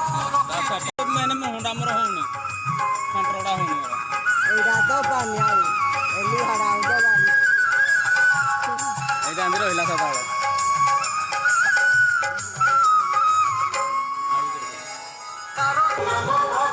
मैंने मुंडा मोर होने कंट्रोड़ा होने एटा तो पानिया एली हराउ तो बानी एटा अंदर हिला सदाळे तारो